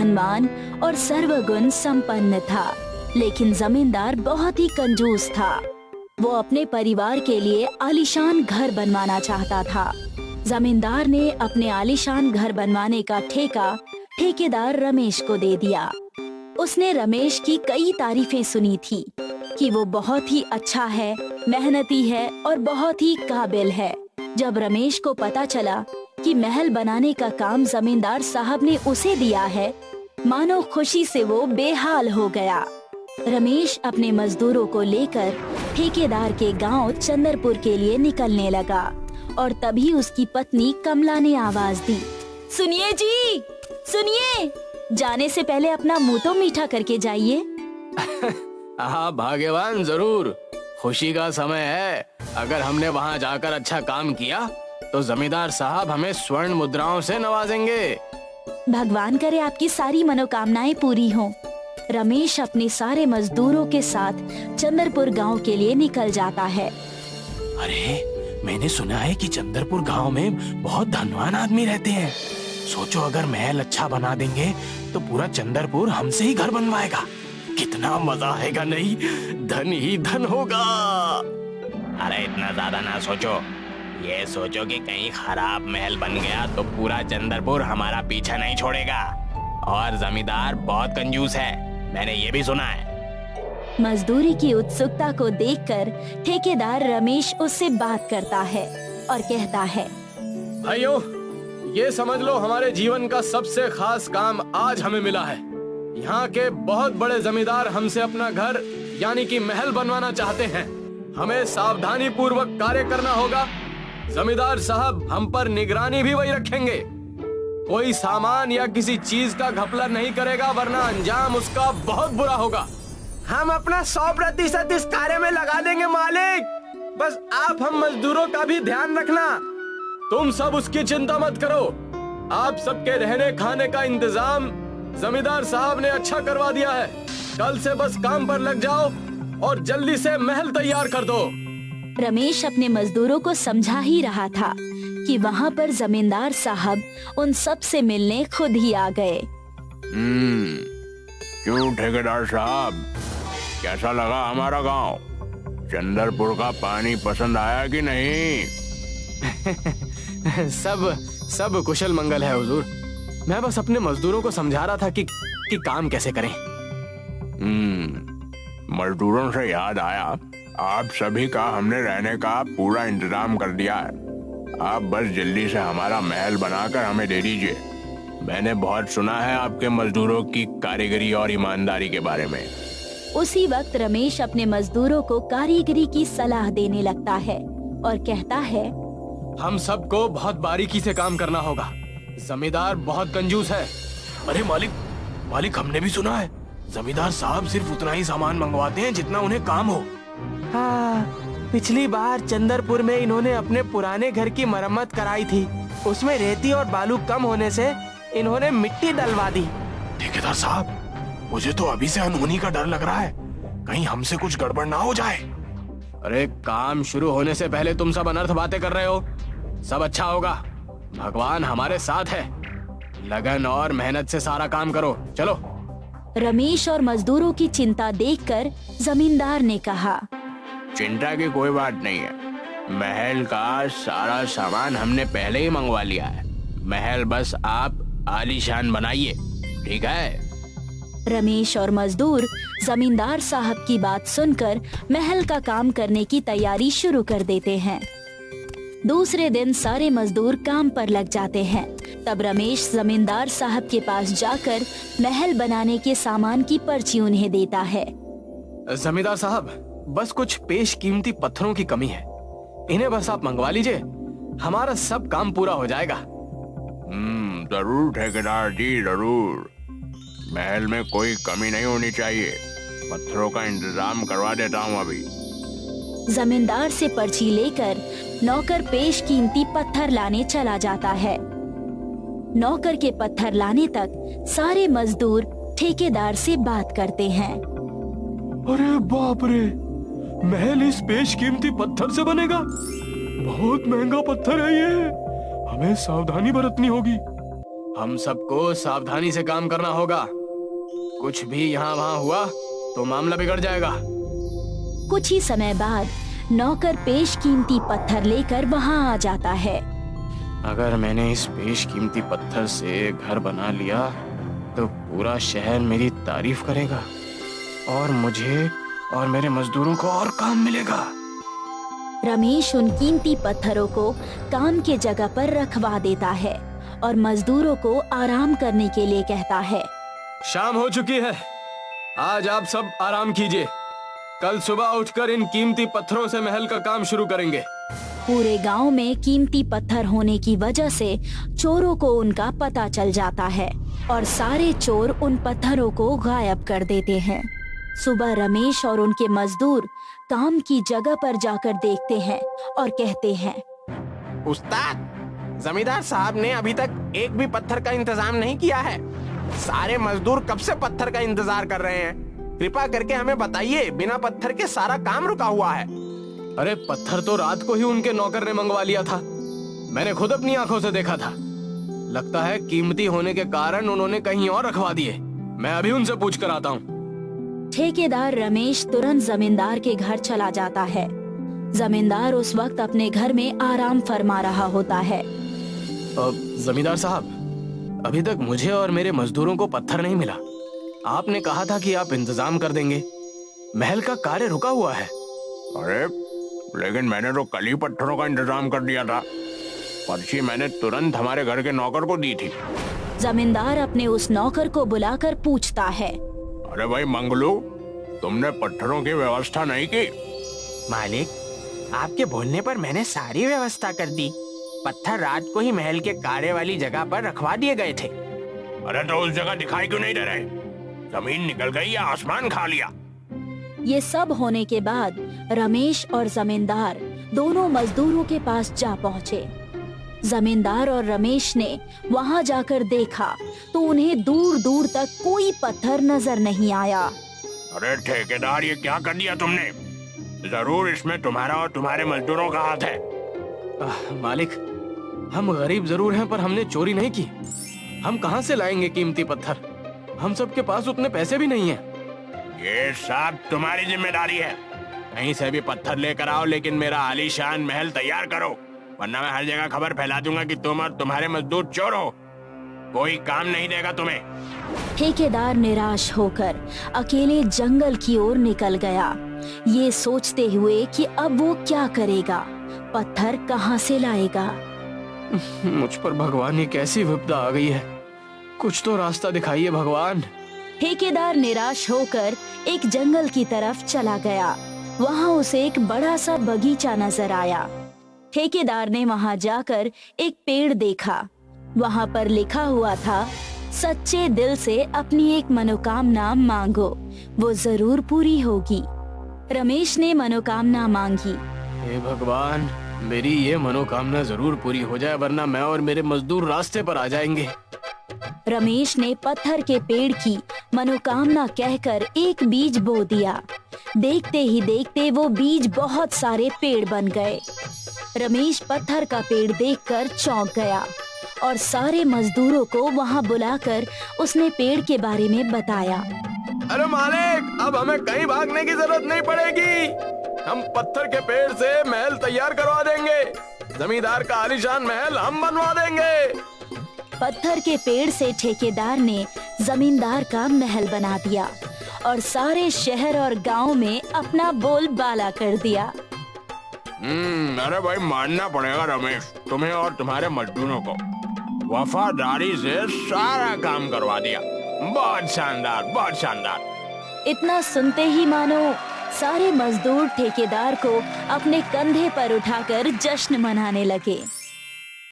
धनवान और सर्वगुण संपन्न था, लेकिन जमींदार बहुत ही कंजूस था। वो अपने परिवार के लिए आलीशान घर बनवाना चाहता था। जमींदार ने अपने आलीशान घर बनवाने का ठेका ठेकेदार रमेश को दे दिया। उसने रमेश की कई तारीफें सुनी थी कि वो बहुत ही अच्छा है, मेहनती है और बहुत ही काबिल है। जब रमेश को पता चला कि महल बनाने का काम जमींदार साहब ने उसे दिया है, मानो खुशी से वो बेहाल हो गया। रमेश अपने मजदूरों को लेकर ठेकेदार के गांव चंदरपुर के लिए निकलने लगा और तभी उसकी पत्नी कमला ने आवाज दी, सुनिए जी, सुनिए, जाने से पहले अपना मुंह तो मीठा करके जाइए। हाँ भाग्यवान, जरूर, खुशी का समय है। अगर हमने वहाँ जाकर अच्छा काम किया तो जमींदार साहब हमें स्वर्ण मुद्राओं से नवाजेंगे। भगवान करे आपकी सारी मनोकामनाएं पूरी हों। रमेश अपने सारे मजदूरों के साथ चंदरपुर गांव के लिए निकल जाता है। अरे, मैंने सुना है कि चंदरपुर गांव में बहुत धनवान आदमी रहते हैं। सोचो, अगर महल अच्छा बना देंगे तो पूरा चंदरपुर हमसे ही घर बनवाएगा। कितना मजा आएगा, नहीं? धन ही धन होगा। अरे इतना ज्यादा ना सोचो, ये सोचो कि कहीं खराब महल बन गया तो पूरा चंदरपुर हमारा पीछा नहीं छोड़ेगा। और जमींदार बहुत कंजूस है, मैंने ये भी सुना है। मजदूरी की उत्सुकता को देखकर ठेकेदार रमेश उससे बात करता है और कहता है, भाइयों, ये समझ लो हमारे जीवन का सबसे खास काम आज हमें मिला है। यहाँ के बहुत बड़े जमींदार हमसे अपना घर यानी कि महल बनवाना चाहते हैं। हमें सावधानी पूर्वक कार्य करना होगा। जमींदार साहब हम पर निगरानी भी वही रखेंगे। कोई सामान या किसी चीज का घपला नहीं करेगा, वरना अंजाम उसका बहुत बुरा होगा। हम अपना 100% इस कार्य में लगा देंगे मालिक। बस आप हम मजदूरों का भी ध्यान रखना। तुम सब उसकी चिंता मत करो। आप सबके रहने खाने का इंतजाम जमींदार साहब ने अच्छा करवा दिया है। कल से बस काम पर लग जाओ और जल्दी से महल तैयार कर दो। रमेश अपने मजदूरों को समझा ही रहा था कि वहाँ पर जमींदार साहब उन सब से मिलने खुद ही आ गए। क्यों ठेकेदार साहब, कैसा लगा हमारा गांव? चंदरपुर का पानी पसंद आया कि नहीं? सब कुशल मंगल है हुजूर। मैं बस अपने मजदूरों को समझा रहा था कि काम कैसे करें। मजदूरों से याद आया, आप सभी का हमने रहने का पूरा इंतजाम कर दिया है। आप बस जल्दी से हमारा महल बनाकर हमें दे दीजिए। मैंने बहुत सुना है आपके मजदूरों की कारीगरी और ईमानदारी के बारे में। उसी वक्त रमेश अपने मजदूरों को कारीगरी की सलाह देने लगता है और कहता है, हम सबको बहुत बारीकी से काम करना होगा। जमींदार बहुत कंजूस है। अरे मालिक, हमने भी सुना है जमींदार साहब सिर्फ उतना ही सामान मंगवाते हैं जितना उन्हें काम हो। हाँ, पिछली बार चंदरपुर में इन्होंने अपने पुराने घर की मरम्मत कराई थी। उसमें रेती और बालू कम होने से इन्होंने मिट्टी डलवा दी। ठेकेदार साहब, मुझे तो अभी से अनहोनी का डर लग रहा है। कहीं हमसे कुछ गड़बड़ ना हो जाए। अरे काम शुरू होने से पहले तुम सब अनर्थ बातें कर रहे हो। सब अच्छा होगा, भगवान हमारे साथ है। लगन और मेहनत से सारा काम करो, चलो। रमेश और मजदूरों की चिंता देखकर जमींदार ने कहा, चिंता की कोई बात नहीं है। महल का सारा सामान हमने पहले ही मंगवा लिया है। महल बस आप आलीशान बनाइए, ठीक है? रमेश और मजदूर जमींदार साहब की बात सुनकर महल का काम करने की तैयारी शुरू कर देते हैं। दूसरे दिन सारे मजदूर काम पर लग जाते हैं। तब रमेश जमींदार साहब के पास जाकर महल बनाने के सामान की पर्ची उन्हें देता है। जमींदार साहब, बस कुछ पेश कीमती पत्थरों की कमी है। इन्हें बस आप मंगवा लीजिए, हमारा सब काम पूरा हो जाएगा। जरूर ठेकेदार जी, जरूर। महल में कोई कमी नहीं होनी चाहिए। पत्थरों का इंतजाम करवा देता हूँ अभी। जमींदार से पर्ची लेकर नौकर पेश कीमती पत्थर लाने चला जाता है। नौकर के पत्थर लाने तक सारे मजदूर ठेकेदार से बात करते हैं। अरे बाप रे, महल इस पेश कीमती पत्थर से बनेगा? बहुत महंगा पत्थर है ये। हमें सावधानी बरतनी होगी। हम सबको सावधानी से काम करना होगा। कुछ भी यहाँ वहाँ हुआ तो मामला बिगड़ जाएगा। कुछ ही समय बाद नौकर पेशकीमती पत्थर लेकर वहाँ आ जाता है। अगर मैंने इस बेशकीमती पत्थर से घर बना लिया तो पूरा शहर मेरी तारीफ करेगा और मुझे और मेरे मजदूरों को और काम मिलेगा। रमेश उन कीमती पत्थरों को काम के जगह पर रखवा देता है और मजदूरों को आराम करने के लिए कहता है। शाम हो चुकी है, आज आप सब आराम कीजिए। कल सुबह उठकर इन कीमती पत्थरों से महल का काम शुरू करेंगे। पूरे गांव में कीमती पत्थर होने की वजह से चोरों को उनका पता चल जाता है और सारे चोर उन पत्थरों को गायब कर देते हैं। सुबह रमेश और उनके मजदूर काम की जगह पर जाकर देखते हैं और कहते हैं, उस्ताद, जमींदार साहब ने अभी तक एक भी पत्थर का इंतजाम नहीं किया है। सारे मजदूर कब से पत्थर का इंतजार कर रहे हैं। कृपा करके हमें बताइए, बिना पत्थर के सारा काम रुका हुआ है। अरे पत्थर तो रात को ही उनके नौकर ने मंगवा लिया था। मैंने खुद अपनी आंखों से देखा था। लगता है कीमती होने के कारण उन्होंने कहीं और रखवा दिए। मैं अभी उनसे पूछ कर आता हूँ। ठेकेदार रमेश तुरंत जमींदार के घर चला जाता है। जमींदार उस वक्त अपने घर में आराम फरमा रहा होता है। जमींदार साहब, अभी तक मुझे और मेरे मजदूरों को पत्थर नहीं मिला। आपने कहा था कि आप इंतजाम कर देंगे। महल का कार्य रुका हुआ है। अरे लेकिन मैंने तो कल ही पत्थरों का इंतजाम कर दिया था। पर्ची मैंने तुरंत हमारे घर के नौकर को दी थी। जमींदार अपने उस नौकर को बुलाकर पूछता है, अरे भाई मंगलू, तुमने पत्थरों की व्यवस्था नहीं की? मालिक, आपके बोलने पर मैंने सारी व्यवस्था कर दी। पत्थर रात को ही महल के कार्य वाली जगह पर रखवा दिए गए थे। अरे तो उस जगह दिखाई क्यों नहीं दे रहे? जमीन निकल गई या आसमान खा लिया? ये सब होने के बाद रमेश और जमींदार दोनों मजदूरों के पास जा पहुँचे। जमींदार और रमेश ने वहाँ जाकर देखा तो उन्हें दूर दूर तक कोई पत्थर नजर नहीं आया। अरे ठेकेदार, ये क्या कर दिया तुमने? जरूर इसमें तुम्हारा और तुम्हारे मजदूरों का हाथ है। मालिक, हम गरीब जरूर हैं पर हमने चोरी नहीं की। हम कहाँ से लाएंगे कीमती पत्थर? हम सबके पास उतने पैसे भी नहीं हैं। ये सब तुम्हारी जिम्मेदारी है। कहीं से भी पत्थर लेकर आओ, लेकिन मेरा आलीशान महल तैयार करो, वरना मैं हर जगह खबर फैला दूंगा कि तुम और तुम्हारे मजदूर चोर हो। कोई काम नहीं देगा तुम्हें। ठेकेदार निराश होकर अकेले जंगल की ओर निकल गया, ये सोचते हुए कि अब वो क्या करेगा, पत्थर कहाँ से लाएगा। मुझ पर भगवान ये कैसी विपदा आ गई है। कुछ तो रास्ता दिखाइए भगवान। ठेकेदार निराश होकर एक जंगल की तरफ चला गया। वहाँ उसे एक बड़ा सा बगीचा नजर आया। ठेकेदार ने वहाँ जाकर एक पेड़ देखा। वहाँ पर लिखा हुआ था, सच्चे दिल से अपनी एक मनोकामना मांगो, वो जरूर पूरी होगी। रमेश ने मनोकामना मांगी। हे भगवान, मेरी ये मनोकामना जरूर पूरी हो जाए, वरना मैं और मेरे मजदूर रास्ते पर आ जाएंगे। रमेश ने पत्थर के पेड़ की मनोकामना कहकर एक बीज बो दिया। देखते ही देखते वो बीज बहुत सारे पेड़ बन गए। रमेश पत्थर का पेड़ देखकर चौंक गया और सारे मजदूरों को वहाँ बुलाकर उसने पेड़ के बारे में बताया। अरे मालिक, अब हमें कहीं भागने की जरूरत नहीं पड़ेगी। हम पत्थर के पेड़ से महल तैयार करवा देंगे। जमींदार का आलीशान महल हम बनवा देंगे। पत्थर के पेड़ से ठेकेदार ने जमींदार का महल बना दिया और सारे शहर और गांव में अपना बोलबाला कर दिया। अरे भाई, मानना पड़ेगा रमेश, तुम्हें और तुम्हारे मजदूरों को वफादारी से सारा काम करवा दिया। बहुत शानदार, बहुत शानदार। इतना सुनते ही मानो सारे मजदूर ठेकेदार को अपने कंधे पर उठाकर जश्न मनाने लगे।